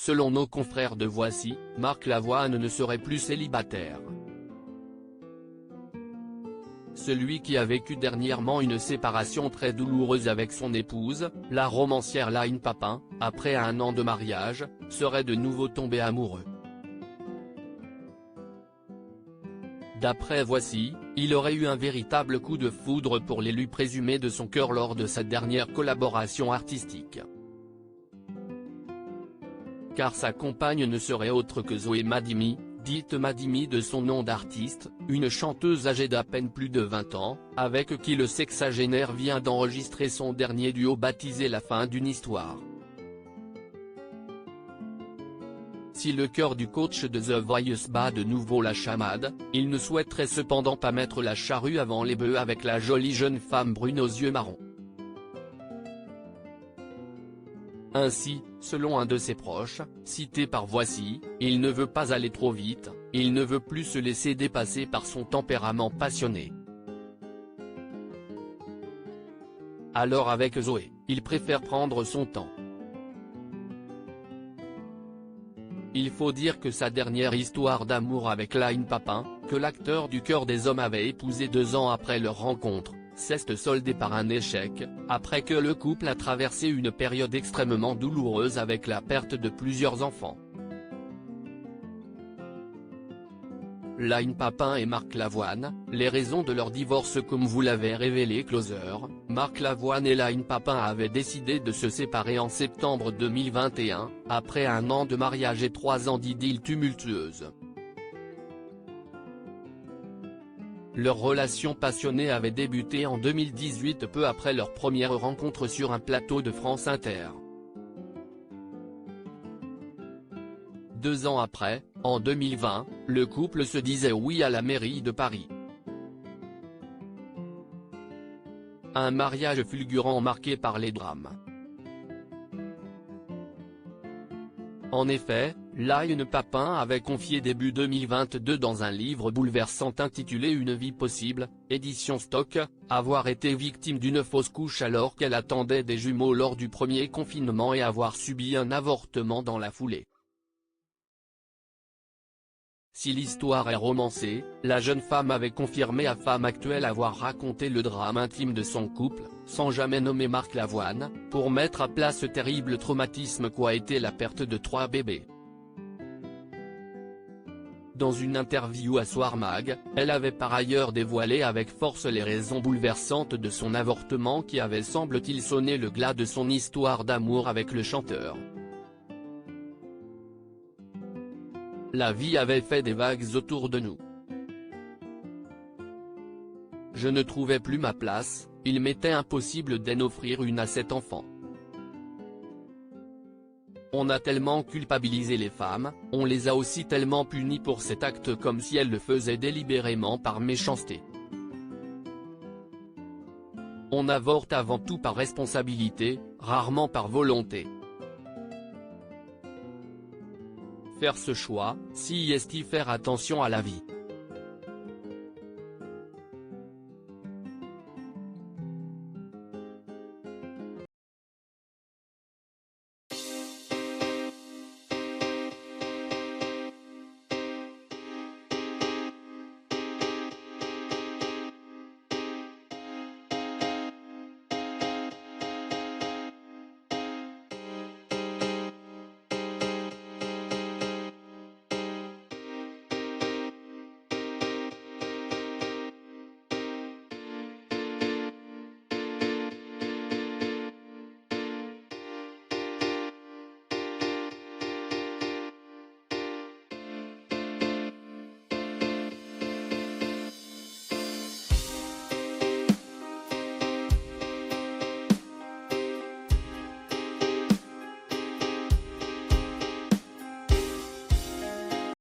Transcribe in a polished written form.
selon nos confrères de Voici, Marc Lavoine ne serait plus célibataire. Celui qui a vécu dernièrement une séparation très douloureuse avec son épouse, la romancière Line Papin, après 1 an de mariage, serait de nouveau tombé amoureux. D'après Voici, il aurait eu un véritable coup de foudre pour l'élu présumé de son cœur lors de sa dernière collaboration artistique. Car sa compagne ne serait autre que Zoé Madimi, dite Madimi de son nom d'artiste, une chanteuse âgée d'à peine plus de 20 ans, avec qui le sexagénaire vient d'enregistrer son dernier duo baptisé La fin d'une histoire. Si le cœur du coach de The Voice bat de nouveau la chamade, il ne souhaiterait cependant pas mettre la charrue avant les bœufs avec la jolie jeune femme brune aux yeux marrons. Ainsi, selon un de ses proches, cité par Voici, il ne veut pas aller trop vite, il ne veut plus se laisser dépasser par son tempérament passionné. Alors avec Zoé, il préfère prendre son temps. Il faut dire que sa dernière histoire d'amour avec Line Papin, que l'acteur du cœur des hommes avait épousé 2 ans après leur rencontre, s'est soldée par un échec, après que le couple a traversé une période extrêmement douloureuse avec la perte de plusieurs enfants. Line Papin et Marc Lavoine, les raisons de leur divorce comme vous l'avez révélé Closer, Marc Lavoine et Line Papin avaient décidé de se séparer en septembre 2021, après 1 an de mariage et 3 ans d'idylle tumultueuse. Leur relation passionnée avait débuté en 2018 peu après leur première rencontre sur un plateau de France Inter. 2 ans après, en 2020, le couple se disait oui à la mairie de Paris. Un mariage fulgurant marqué par les drames. En effet, Line Papin avait confié début 2022 dans un livre bouleversant intitulé Une vie possible, édition Stock, avoir été victime d'une fausse couche alors qu'elle attendait des jumeaux lors du premier confinement et avoir subi un avortement dans la foulée. Si l'histoire est romancée, la jeune femme avait confirmé à Femme Actuelle avoir raconté le drame intime de son couple, sans jamais nommer Marc Lavoine, pour mettre à plat ce terrible traumatisme qu'a été la perte de 3 bébés. Dans une interview à Soir Mag, elle avait par ailleurs dévoilé avec force les raisons bouleversantes de son avortement qui avaient semble-t-il sonné le glas de son histoire d'amour avec le chanteur. La vie avait fait des vagues autour de nous. Je ne trouvais plus ma place, il m'était impossible d'en offrir une à cet enfant. On a tellement culpabilisé les femmes, on les a aussi tellement punies pour cet acte comme si elles le faisaient délibérément par méchanceté. On avorte avant tout par responsabilité, rarement par volonté. Faire ce choix, si est faire attention à la vie.